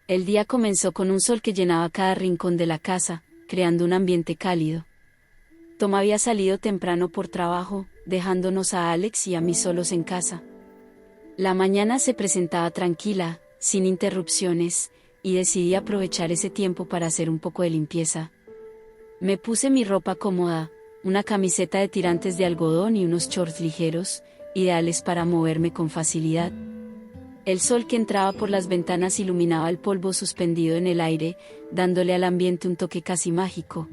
El día comenzó con un sol que llenaba cada rincón de la casa, creando un ambiente cálido. Tom había salido temprano por trabajo, dejándonos a Alex y a mí solos en casa. La mañana se presentaba tranquila, sin interrupciones, y decidí aprovechar ese tiempo para hacer un poco de limpieza. Me puse mi ropa cómoda, una camiseta de tirantes de algodón y unos shorts ligeros, ideales para moverme con facilidad. El sol que entraba por las ventanas iluminaba el polvo suspendido en el aire, dándole al ambiente un toque casi mágico.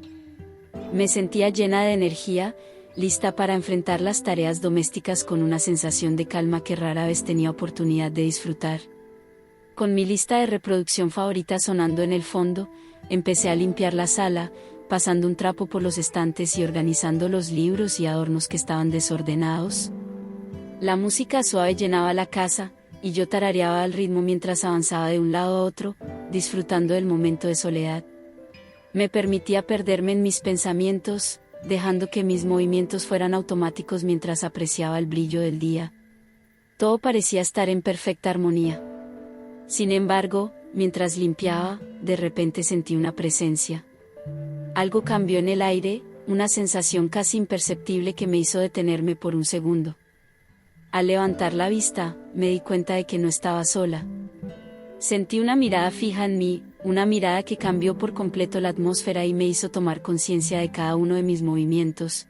Me sentía llena de energía, lista para enfrentar las tareas domésticas con una sensación de calma que rara vez tenía oportunidad de disfrutar. Con mi lista de reproducción favorita sonando en el fondo, empecé a limpiar la sala, pasando un trapo por los estantes y organizando los libros y adornos que estaban desordenados. La música suave llenaba la casa, y yo tarareaba al ritmo mientras avanzaba de un lado a otro, disfrutando del momento de soledad. Me permitía perderme en mis pensamientos, dejando que mis movimientos fueran automáticos mientras apreciaba el brillo del día. Todo parecía estar en perfecta armonía. Sin embargo, mientras limpiaba, de repente sentí una presencia. Algo cambió en el aire, una sensación casi imperceptible que me hizo detenerme por un segundo. Al levantar la vista, me di cuenta de que no estaba sola. Sentí una mirada fija en mí, una mirada que cambió por completo la atmósfera y me hizo tomar conciencia de cada uno de mis movimientos.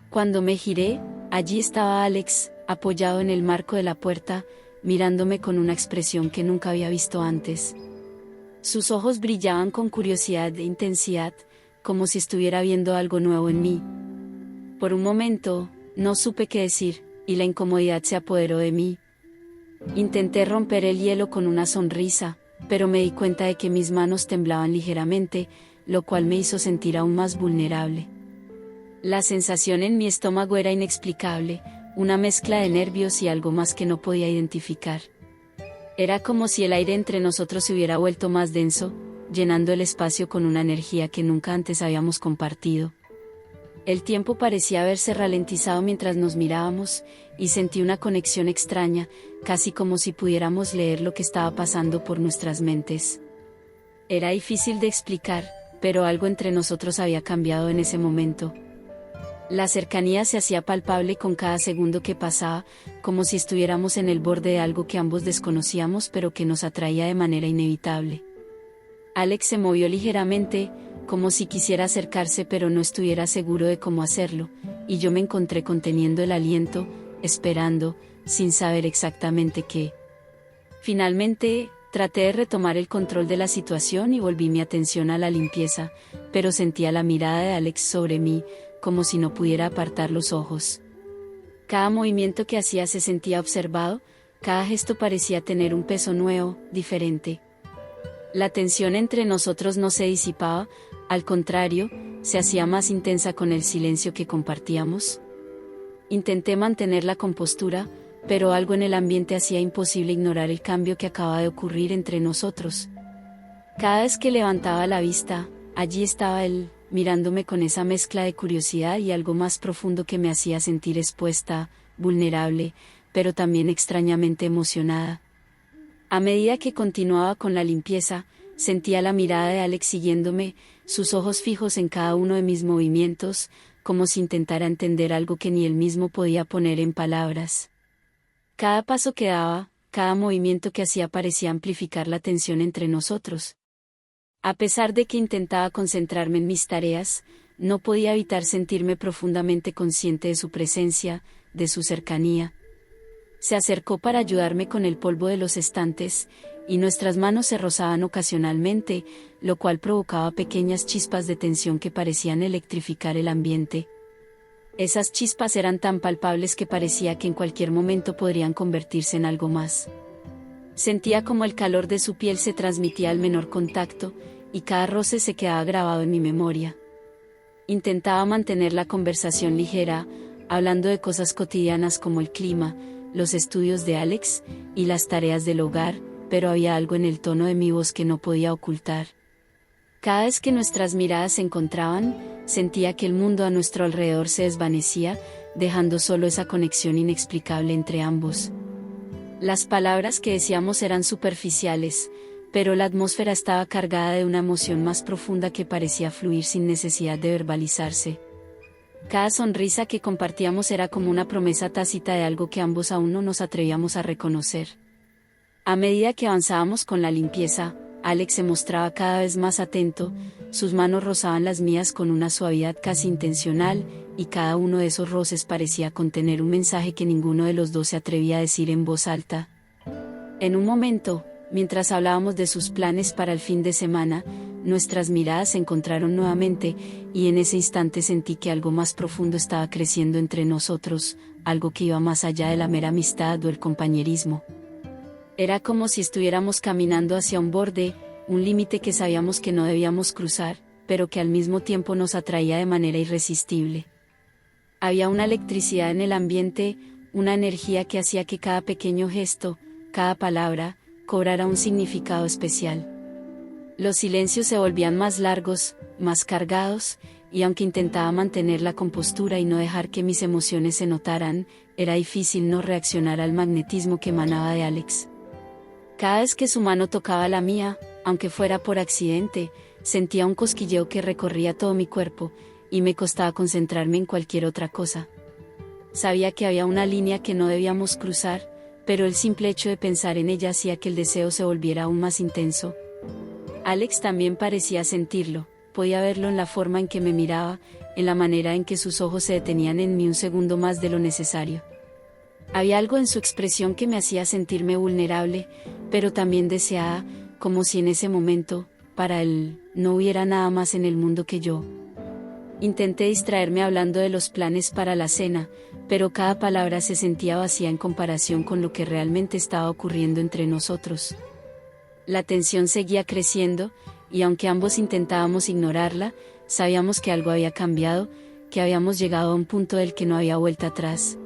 Cuando me giré, allí estaba Alex, apoyado en el marco de la puerta, mirándome con una expresión que nunca había visto antes. Sus ojos brillaban con curiosidad e intensidad, como si estuviera viendo algo nuevo en mí. Por un momento, no supe qué decir, y la incomodidad se apoderó de mí. Intenté romper el hielo con una sonrisa, pero me di cuenta de que mis manos temblaban ligeramente, lo cual me hizo sentir aún más vulnerable. La sensación en mi estómago era inexplicable, una mezcla de nervios y algo más que no podía identificar. Era como si el aire entre nosotros se hubiera vuelto más denso, llenando el espacio con una energía que nunca antes habíamos compartido. El tiempo parecía haberse ralentizado mientras nos mirábamos, y sentí una conexión extraña, casi como si pudiéramos leer lo que estaba pasando por nuestras mentes. Era difícil de explicar, pero algo entre nosotros había cambiado en ese momento. La cercanía se hacía palpable con cada segundo que pasaba, como si estuviéramos en el borde de algo que ambos desconocíamos pero que nos atraía de manera inevitable. Alex se movió ligeramente, como si quisiera acercarse pero no estuviera seguro de cómo hacerlo, y yo me encontré conteniendo el aliento, esperando, sin saber exactamente qué. Finalmente, traté de retomar el control de la situación y volví mi atención a la limpieza, pero sentía la mirada de Alex sobre mí, como si no pudiera apartar los ojos. Cada movimiento que hacía se sentía observado, cada gesto parecía tener un peso nuevo, diferente. La tensión entre nosotros no se disipaba, al contrario, se hacía más intensa con el silencio que compartíamos. Intenté mantener la compostura, pero algo en el ambiente hacía imposible ignorar el cambio que acababa de ocurrir entre nosotros. Cada vez que levantaba la vista, allí estaba él, mirándome con esa mezcla de curiosidad y algo más profundo que me hacía sentir expuesta, vulnerable, pero también extrañamente emocionada. A medida que continuaba con la limpieza, sentía la mirada de Alex siguiéndome, sus ojos fijos en cada uno de mis movimientos, como si intentara entender algo que ni él mismo podía poner en palabras. Cada paso que daba, cada movimiento que hacía parecía amplificar la tensión entre nosotros. A pesar de que intentaba concentrarme en mis tareas, no podía evitar sentirme profundamente consciente de su presencia, de su cercanía. Se acercó para ayudarme con el polvo de los estantes, y nuestras manos se rozaban ocasionalmente, lo cual provocaba pequeñas chispas de tensión que parecían electrificar el ambiente. Esas chispas eran tan palpables que parecía que en cualquier momento podrían convertirse en algo más. Sentía como el calor de su piel se transmitía al menor contacto, y cada roce se quedaba grabado en mi memoria. Intentaba mantener la conversación ligera, hablando de cosas cotidianas como el clima, los estudios de Alex, y las tareas del hogar, pero había algo en el tono de mi voz que no podía ocultar. Cada vez que nuestras miradas se encontraban, sentía que el mundo a nuestro alrededor se desvanecía, dejando solo esa conexión inexplicable entre ambos. Las palabras que decíamos eran superficiales, pero la atmósfera estaba cargada de una emoción más profunda que parecía fluir sin necesidad de verbalizarse. Cada sonrisa que compartíamos era como una promesa tácita de algo que ambos aún no nos atrevíamos a reconocer. A medida que avanzábamos con la limpieza, Alex se mostraba cada vez más atento, sus manos rozaban las mías con una suavidad casi intencional, y cada uno de esos roces parecía contener un mensaje que ninguno de los dos se atrevía a decir en voz alta. En un momento, mientras hablábamos de sus planes para el fin de semana, nuestras miradas se encontraron nuevamente, y en ese instante sentí que algo más profundo estaba creciendo entre nosotros, algo que iba más allá de la mera amistad o el compañerismo. Era como si estuviéramos caminando hacia un borde, un límite que sabíamos que no debíamos cruzar, pero que al mismo tiempo nos atraía de manera irresistible. Había una electricidad en el ambiente, una energía que hacía que cada pequeño gesto, cada palabra, cobrara un significado especial. Los silencios se volvían más largos, más cargados, y aunque intentaba mantener la compostura y no dejar que mis emociones se notaran, era difícil no reaccionar al magnetismo que emanaba de Alex. Cada vez que su mano tocaba la mía, aunque fuera por accidente, sentía un cosquilleo que recorría todo mi cuerpo, y me costaba concentrarme en cualquier otra cosa. Sabía que había una línea que no debíamos cruzar, pero el simple hecho de pensar en ella hacía que el deseo se volviera aún más intenso. Alex también parecía sentirlo, podía verlo en la forma en que me miraba, en la manera en que sus ojos se detenían en mí un segundo más de lo necesario. Había algo en su expresión que me hacía sentirme vulnerable, pero también deseada, como si en ese momento, para él, no hubiera nada más en el mundo que yo. Intenté distraerme hablando de los planes para la cena, pero cada palabra se sentía vacía en comparación con lo que realmente estaba ocurriendo entre nosotros. La tensión seguía creciendo, y aunque ambos intentábamos ignorarla, sabíamos que algo había cambiado, que habíamos llegado a un punto del que no había vuelta atrás.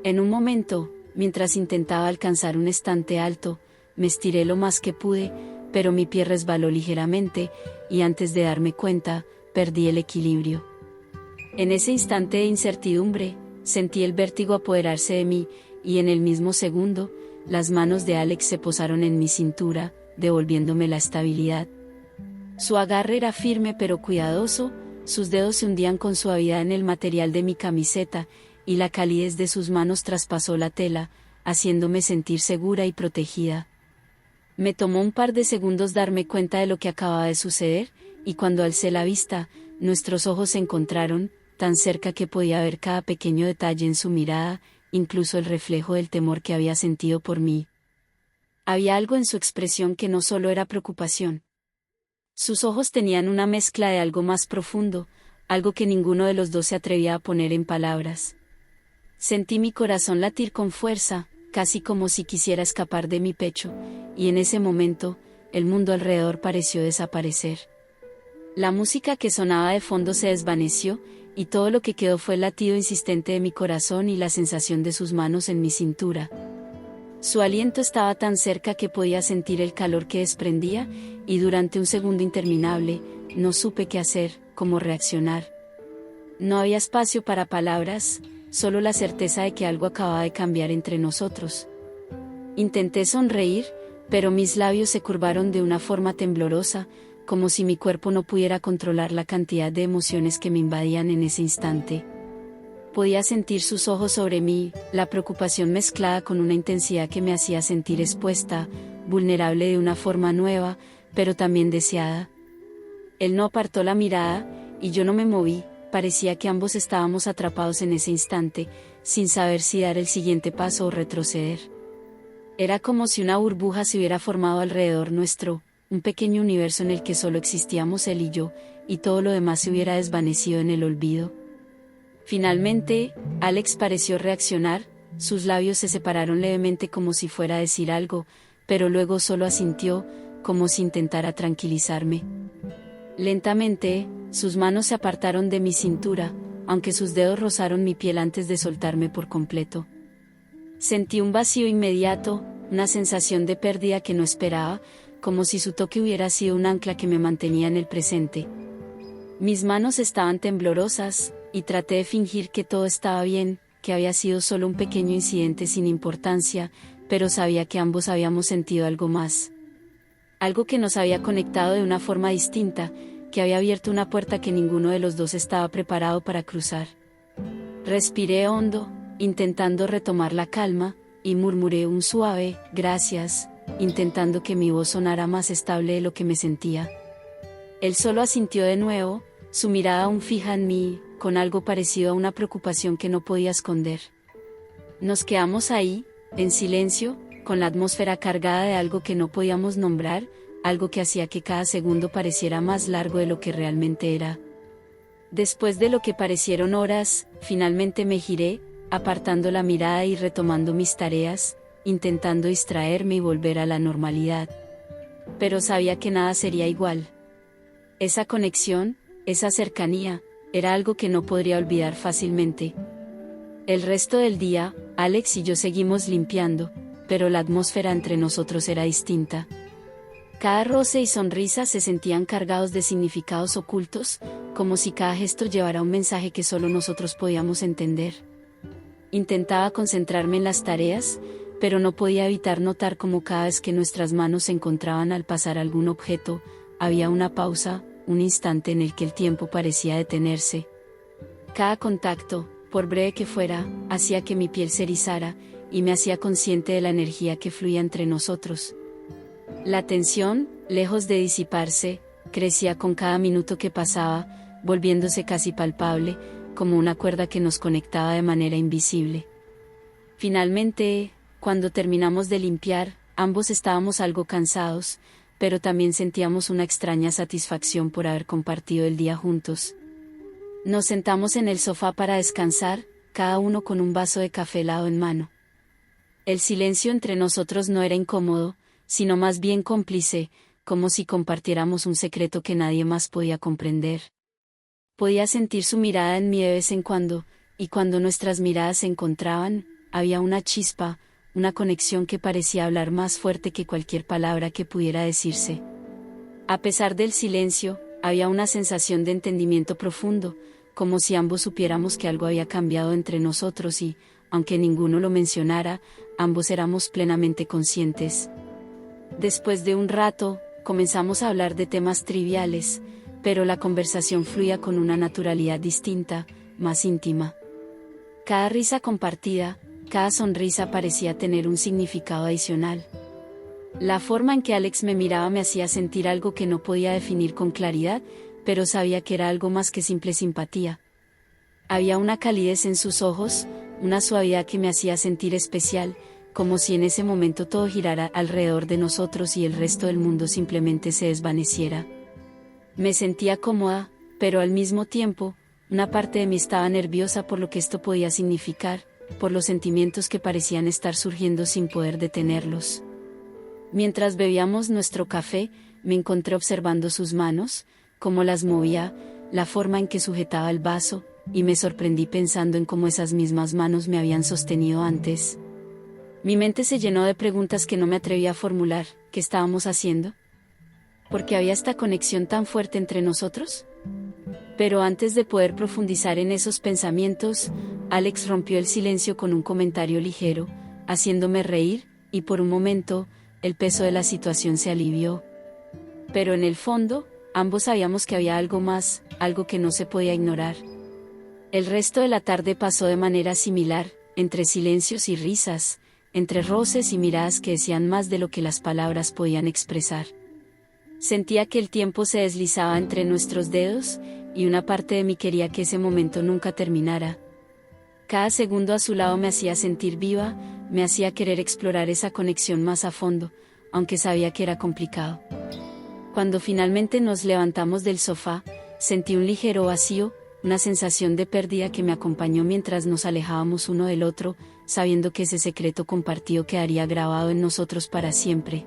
En un momento, mientras intentaba alcanzar un estante alto, me estiré lo más que pude, pero mi pie resbaló ligeramente, y antes de darme cuenta, perdí el equilibrio. En ese instante de incertidumbre, sentí el vértigo apoderarse de mí, y en el mismo segundo, las manos de Alex se posaron en mi cintura, devolviéndome la estabilidad. Su agarre era firme pero cuidadoso, sus dedos se hundían con suavidad en el material de mi camiseta, y la calidez de sus manos traspasó la tela, haciéndome sentir segura y protegida. Me tomó un par de segundos darme cuenta de lo que acababa de suceder, y cuando alcé la vista, nuestros ojos se encontraron, tan cerca que podía ver cada pequeño detalle en su mirada, incluso el reflejo del temor que había sentido por mí. Había algo en su expresión que no solo era preocupación. Sus ojos tenían una mezcla de algo más profundo, algo que ninguno de los dos se atrevía a poner en palabras. Sentí mi corazón latir con fuerza, casi como si quisiera escapar de mi pecho, y en ese momento, el mundo alrededor pareció desaparecer. La música que sonaba de fondo se desvaneció, y todo lo que quedó fue el latido insistente de mi corazón y la sensación de sus manos en mi cintura. Su aliento estaba tan cerca que podía sentir el calor que desprendía, y durante un segundo interminable, no supe qué hacer, cómo reaccionar. No había espacio para palabras, solo la certeza de que algo acababa de cambiar entre nosotros. Intenté sonreír, pero mis labios se curvaron de una forma temblorosa, como si mi cuerpo no pudiera controlar la cantidad de emociones que me invadían en ese instante. Podía sentir sus ojos sobre mí, la preocupación mezclada con una intensidad que me hacía sentir expuesta, vulnerable de una forma nueva, pero también deseada. Él no apartó la mirada, y yo no me moví, parecía que ambos estábamos atrapados en ese instante, sin saber si dar el siguiente paso o retroceder. Era como si una burbuja se hubiera formado alrededor nuestro, un pequeño universo en el que solo existíamos él y yo, y todo lo demás se hubiera desvanecido en el olvido. Finalmente, Alex pareció reaccionar, sus labios se separaron levemente como si fuera a decir algo, pero luego solo asintió, como si intentara tranquilizarme. Lentamente, sus manos se apartaron de mi cintura, aunque sus dedos rozaron mi piel antes de soltarme por completo. Sentí un vacío inmediato, una sensación de pérdida que no esperaba, como si su toque hubiera sido un ancla que me mantenía en el presente. Mis manos estaban temblorosas, y traté de fingir que todo estaba bien, que había sido solo un pequeño incidente sin importancia, pero sabía que ambos habíamos sentido algo más. Algo que nos había conectado de una forma distinta, que había abierto una puerta que ninguno de los dos estaba preparado para cruzar. Respiré hondo, intentando retomar la calma, y murmuré un suave, gracias, intentando que mi voz sonara más estable de lo que me sentía. Él solo asintió de nuevo, su mirada aún fija en mí, con algo parecido a una preocupación que no podía esconder. Nos quedamos ahí, en silencio, con la atmósfera cargada de algo que no podíamos nombrar, algo que hacía que cada segundo pareciera más largo de lo que realmente era. Después de lo que parecieron horas, finalmente me giré, apartando la mirada y retomando mis tareas, intentando distraerme y volver a la normalidad. Pero sabía que nada sería igual. Esa conexión, esa cercanía, era algo que no podría olvidar fácilmente. El resto del día, Alex y yo seguimos limpiando, pero la atmósfera entre nosotros era distinta. Cada roce y sonrisa se sentían cargados de significados ocultos, como si cada gesto llevara un mensaje que solo nosotros podíamos entender. Intentaba concentrarme en las tareas, pero no podía evitar notar cómo cada vez que nuestras manos se encontraban al pasar algún objeto, había una pausa, un instante en el que el tiempo parecía detenerse. Cada contacto, por breve que fuera, hacía que mi piel se erizara, y me hacía consciente de la energía que fluía entre nosotros. La tensión, lejos de disiparse, crecía con cada minuto que pasaba, volviéndose casi palpable, como una cuerda que nos conectaba de manera invisible. Finalmente, cuando terminamos de limpiar, ambos estábamos algo cansados, pero también sentíamos una extraña satisfacción por haber compartido el día juntos. Nos sentamos en el sofá para descansar, cada uno con un vaso de café helado en mano. El silencio entre nosotros no era incómodo, sino más bien cómplice, como si compartiéramos un secreto que nadie más podía comprender. Podía sentir su mirada en mí de vez en cuando, y cuando nuestras miradas se encontraban, había una chispa, una conexión que parecía hablar más fuerte que cualquier palabra que pudiera decirse. A pesar del silencio, había una sensación de entendimiento profundo, como si ambos supiéramos que algo había cambiado entre nosotros y, aunque ninguno lo mencionara, ambos éramos plenamente conscientes. Después de un rato, comenzamos a hablar de temas triviales, pero la conversación fluía con una naturalidad distinta, más íntima. Cada risa compartida, cada sonrisa parecía tener un significado adicional. La forma en que Alex me miraba me hacía sentir algo que no podía definir con claridad, pero sabía que era algo más que simple simpatía. Había una calidez en sus ojos, una suavidad que me hacía sentir especial, como si en ese momento todo girara alrededor de nosotros y el resto del mundo simplemente se desvaneciera. Me sentía cómoda, pero al mismo tiempo, una parte de mí estaba nerviosa por lo que esto podía significar, por los sentimientos que parecían estar surgiendo sin poder detenerlos. Mientras bebíamos nuestro café, me encontré observando sus manos, cómo las movía, la forma en que sujetaba el vaso, y me sorprendí pensando en cómo esas mismas manos me habían sostenido antes. Mi mente se llenó de preguntas que no me atrevía a formular. ¿Qué estábamos haciendo? ¿Por qué había esta conexión tan fuerte entre nosotros? Pero antes de poder profundizar en esos pensamientos, Alex rompió el silencio con un comentario ligero, haciéndome reír, y por un momento, el peso de la situación se alivió. Pero en el fondo, ambos sabíamos que había algo más, algo que no se podía ignorar. El resto de la tarde pasó de manera similar, entre silencios y risas, entre roces y miradas que decían más de lo que las palabras podían expresar. Sentía que el tiempo se deslizaba entre nuestros dedos, y una parte de mí quería que ese momento nunca terminara. Cada segundo a su lado me hacía sentir viva, me hacía querer explorar esa conexión más a fondo, aunque sabía que era complicado. Cuando finalmente nos levantamos del sofá, sentí un ligero vacío, una sensación de pérdida que me acompañó mientras nos alejábamos uno del otro, sabiendo que ese secreto compartido quedaría grabado en nosotros para siempre.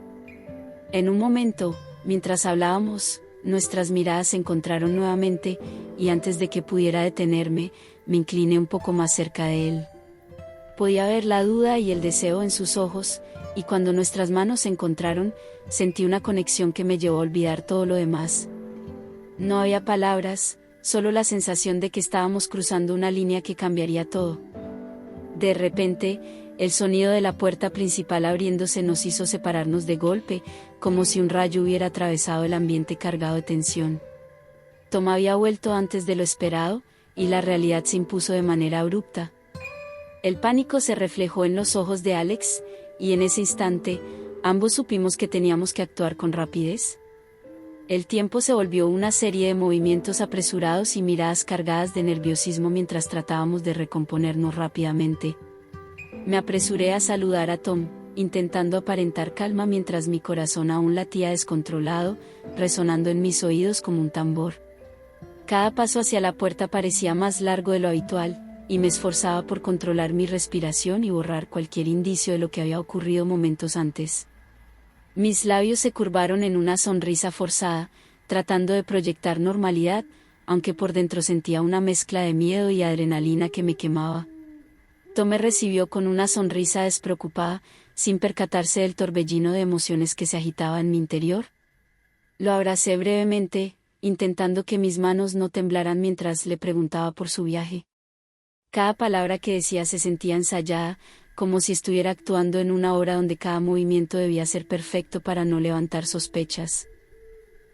En un momento, mientras hablábamos, nuestras miradas se encontraron nuevamente, y antes de que pudiera detenerme, me incliné un poco más cerca de él. Podía ver la duda y el deseo en sus ojos, y cuando nuestras manos se encontraron, sentí una conexión que me llevó a olvidar todo lo demás. No había palabras, solo la sensación de que estábamos cruzando una línea que cambiaría todo. De repente, el sonido de la puerta principal abriéndose nos hizo separarnos de golpe, como si un rayo hubiera atravesado el ambiente cargado de tensión. Tom había vuelto antes de lo esperado, y la realidad se impuso de manera abrupta. El pánico se reflejó en los ojos de Alex, y en ese instante, ambos supimos que teníamos que actuar con rapidez. El tiempo se volvió una serie de movimientos apresurados y miradas cargadas de nerviosismo mientras tratábamos de recomponernos rápidamente. Me apresuré a saludar a Tom, intentando aparentar calma mientras mi corazón aún latía descontrolado, resonando en mis oídos como un tambor. Cada paso hacia la puerta parecía más largo de lo habitual, y me esforzaba por controlar mi respiración y borrar cualquier indicio de lo que había ocurrido momentos antes. Mis labios se curvaron en una sonrisa forzada, tratando de proyectar normalidad, aunque por dentro sentía una mezcla de miedo y adrenalina que me quemaba. Tom me recibió con una sonrisa despreocupada, sin percatarse del torbellino de emociones que se agitaba en mi interior. Lo abracé brevemente, intentando que mis manos no temblaran mientras le preguntaba por su viaje. Cada palabra que decía se sentía ensayada, como si estuviera actuando en una obra donde cada movimiento debía ser perfecto para no levantar sospechas.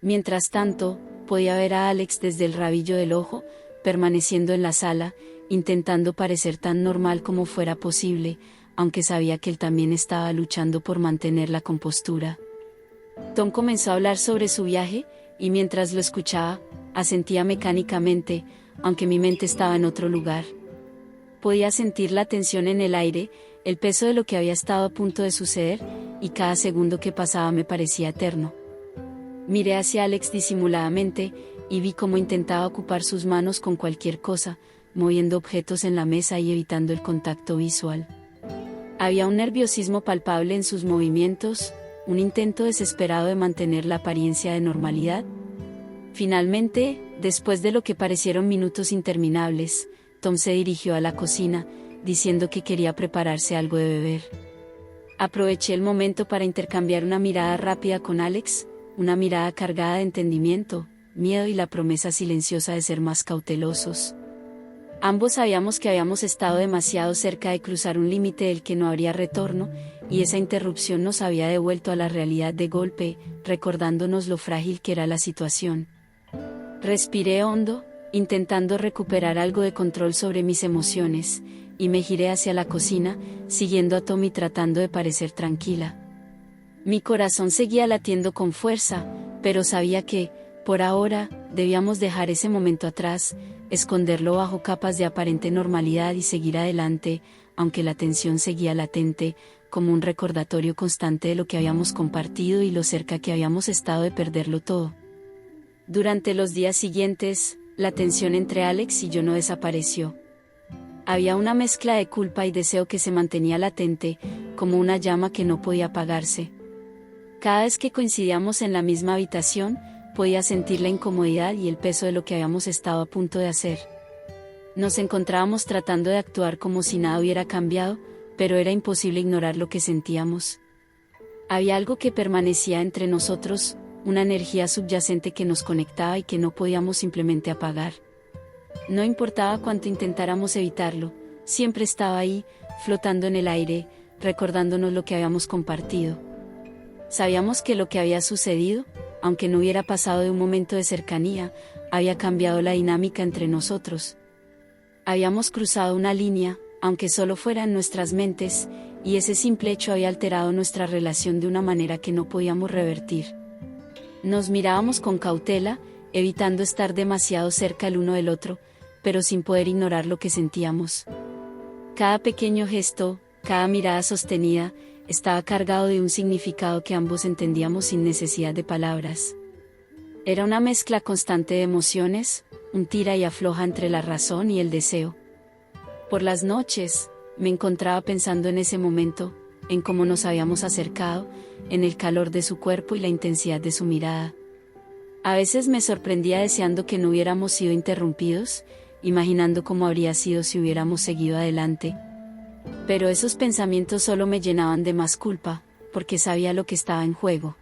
Mientras tanto, podía ver a Alex desde el rabillo del ojo, permaneciendo en la sala, intentando parecer tan normal como fuera posible, aunque sabía que él también estaba luchando por mantener la compostura. Tom comenzó a hablar sobre su viaje, y mientras lo escuchaba, asentía mecánicamente, aunque mi mente estaba en otro lugar. Podía sentir la tensión en el aire, el peso de lo que había estado a punto de suceder, y cada segundo que pasaba me parecía eterno. Miré hacia Alex disimuladamente, y vi cómo intentaba ocupar sus manos con cualquier cosa, moviendo objetos en la mesa y evitando el contacto visual. Había un nerviosismo palpable en sus movimientos, un intento desesperado de mantener la apariencia de normalidad. Finalmente, después de lo que parecieron minutos interminables, Tom se dirigió a la cocina, diciendo que quería prepararse algo de beber. Aproveché el momento para intercambiar una mirada rápida con Alex, una mirada cargada de entendimiento, miedo y la promesa silenciosa de ser más cautelosos. Ambos sabíamos que habíamos estado demasiado cerca de cruzar un límite del que no habría retorno, y esa interrupción nos había devuelto a la realidad de golpe, recordándonos lo frágil que era la situación. Respiré hondo, intentando recuperar algo de control sobre mis emociones, y me giré hacia la cocina, siguiendo a Tommy tratando de parecer tranquila. Mi corazón seguía latiendo con fuerza, pero sabía que, por ahora, debíamos dejar ese momento atrás, esconderlo bajo capas de aparente normalidad y seguir adelante, aunque la tensión seguía latente, como un recordatorio constante de lo que habíamos compartido y lo cerca que habíamos estado de perderlo todo. Durante los días siguientes, la tensión entre Alex y yo no desapareció. Había una mezcla de culpa y deseo que se mantenía latente, como una llama que no podía apagarse. Cada vez que coincidíamos en la misma habitación, podía sentir la incomodidad y el peso de lo que habíamos estado a punto de hacer. Nos encontrábamos tratando de actuar como si nada hubiera cambiado, pero era imposible ignorar lo que sentíamos. Había algo que permanecía entre nosotros, una energía subyacente que nos conectaba y que no podíamos simplemente apagar. No importaba cuánto intentáramos evitarlo, siempre estaba ahí, flotando en el aire, recordándonos lo que habíamos compartido. Sabíamos que lo que había sucedido, aunque no hubiera pasado de un momento de cercanía, había cambiado la dinámica entre nosotros. Habíamos cruzado una línea, aunque solo fuera en nuestras mentes, y ese simple hecho había alterado nuestra relación de una manera que no podíamos revertir. Nos mirábamos con cautela, evitando estar demasiado cerca el uno del otro, pero sin poder ignorar lo que sentíamos. Cada pequeño gesto, cada mirada sostenida, estaba cargado de un significado que ambos entendíamos sin necesidad de palabras. Era una mezcla constante de emociones, un tira y afloja entre la razón y el deseo. Por las noches, me encontraba pensando en ese momento, en cómo nos habíamos acercado, en el calor de su cuerpo y la intensidad de su mirada. A veces me sorprendía deseando que no hubiéramos sido interrumpidos, imaginando cómo habría sido si hubiéramos seguido adelante. Pero esos pensamientos solo me llenaban de más culpa, porque sabía lo que estaba en juego.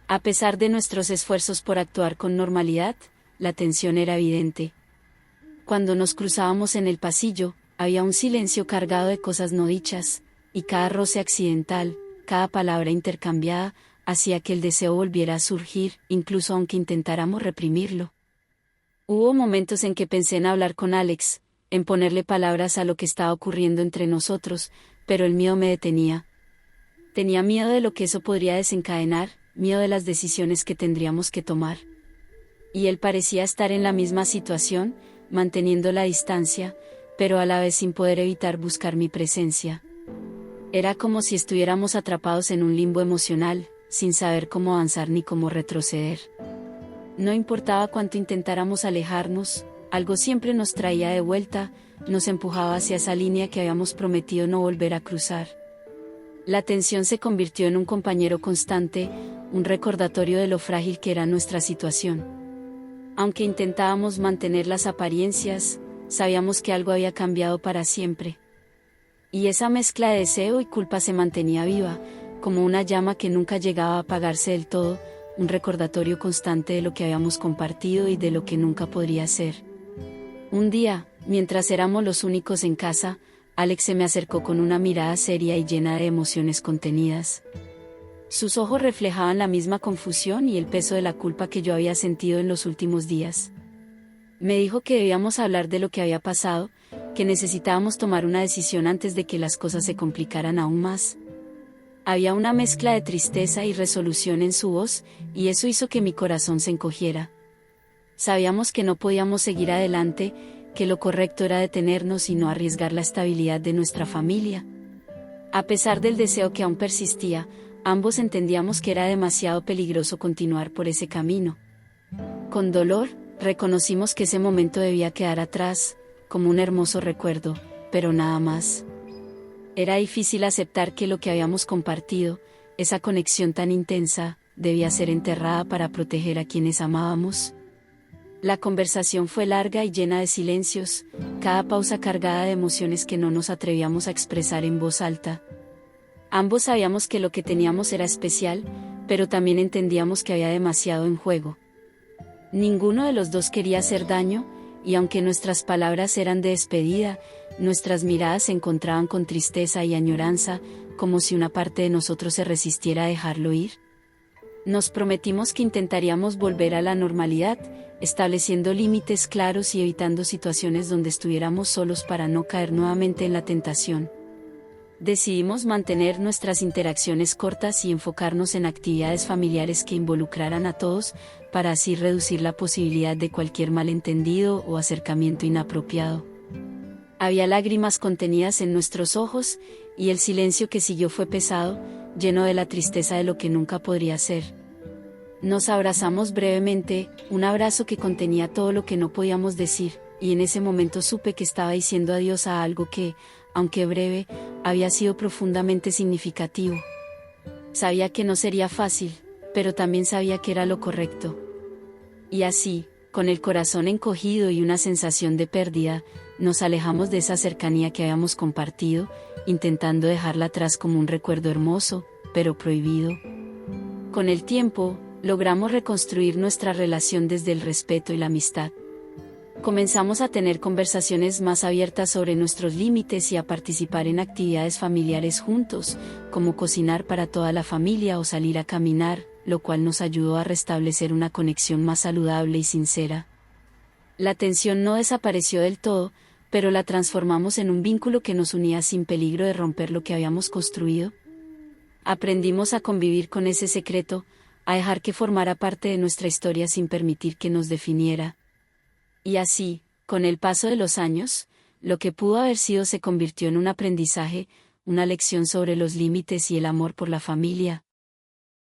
A pesar de nuestros esfuerzos por actuar con normalidad, la tensión era evidente. Cuando nos cruzábamos en el pasillo, había un silencio cargado de cosas no dichas, y cada roce accidental, cada palabra intercambiada, hacía que el deseo volviera a surgir, incluso aunque intentáramos reprimirlo. Hubo momentos en que pensé en hablar con Alex, en ponerle palabras a lo que estaba ocurriendo entre nosotros, pero el miedo me detenía. Tenía miedo de lo que eso podría desencadenar, miedo de las decisiones que tendríamos que tomar. Y él parecía estar en la misma situación, manteniendo la distancia, pero a la vez sin poder evitar buscar mi presencia. Era como si estuviéramos atrapados en un limbo emocional, sin saber cómo avanzar ni cómo retroceder. No importaba cuánto intentáramos alejarnos, algo siempre nos traía de vuelta, nos empujaba hacia esa línea que habíamos prometido no volver a cruzar. La tensión se convirtió en un compañero constante, un recordatorio de lo frágil que era nuestra situación. Aunque intentábamos mantener las apariencias, sabíamos que algo había cambiado para siempre. Y esa mezcla de deseo y culpa se mantenía viva, como una llama que nunca llegaba a apagarse del todo, un recordatorio constante de lo que habíamos compartido y de lo que nunca podría ser. Un día, mientras éramos los únicos en casa, Alex se me acercó con una mirada seria y llena de emociones contenidas. Sus ojos reflejaban la misma confusión y el peso de la culpa que yo había sentido en los últimos días. Me dijo que debíamos hablar de lo que había pasado, que necesitábamos tomar una decisión antes de que las cosas se complicaran aún más. Había una mezcla de tristeza y resolución en su voz, y eso hizo que mi corazón se encogiera. Sabíamos que no podíamos seguir adelante, que lo correcto era detenernos y no arriesgar la estabilidad de nuestra familia. A pesar del deseo que aún persistía, ambos entendíamos que era demasiado peligroso continuar por ese camino. Con dolor, reconocimos que ese momento debía quedar atrás, como un hermoso recuerdo, pero nada más. Era difícil aceptar que lo que habíamos compartido, esa conexión tan intensa, debía ser enterrada para proteger a quienes amábamos. La conversación fue larga y llena de silencios, cada pausa cargada de emociones que no nos atrevíamos a expresar en voz alta. Ambos sabíamos que lo que teníamos era especial, pero también entendíamos que había demasiado en juego. Ninguno de los dos quería hacer daño, y aunque nuestras palabras eran de despedida, nuestras miradas se encontraban con tristeza y añoranza, como si una parte de nosotros se resistiera a dejarlo ir. Nos prometimos que intentaríamos volver a la normalidad, estableciendo límites claros y evitando situaciones donde estuviéramos solos para no caer nuevamente en la tentación. Decidimos mantener nuestras interacciones cortas y enfocarnos en actividades familiares que involucraran a todos, para así reducir la posibilidad de cualquier malentendido o acercamiento inapropiado. Había lágrimas contenidas en nuestros ojos, y el silencio que siguió fue pesado, lleno de la tristeza de lo que nunca podría ser. Nos abrazamos brevemente, un abrazo que contenía todo lo que no podíamos decir, y en ese momento supe que estaba diciendo adiós a algo que, aunque breve, había sido profundamente significativo. Sabía que no sería fácil, pero también sabía que era lo correcto. Y así, con el corazón encogido y una sensación de pérdida, nos alejamos de esa cercanía que habíamos compartido, intentando dejarla atrás como un recuerdo hermoso, pero prohibido. Con el tiempo, logramos reconstruir nuestra relación desde el respeto y la amistad. Comenzamos a tener conversaciones más abiertas sobre nuestros límites y a participar en actividades familiares juntos, como cocinar para toda la familia o salir a caminar, lo cual nos ayudó a restablecer una conexión más saludable y sincera. La tensión no desapareció del todo, pero la transformamos en un vínculo que nos unía sin peligro de romper lo que habíamos construido. Aprendimos a convivir con ese secreto, a dejar que formara parte de nuestra historia sin permitir que nos definiera. Y así, con el paso de los años, lo que pudo haber sido se convirtió en un aprendizaje, una lección sobre los límites y el amor por la familia,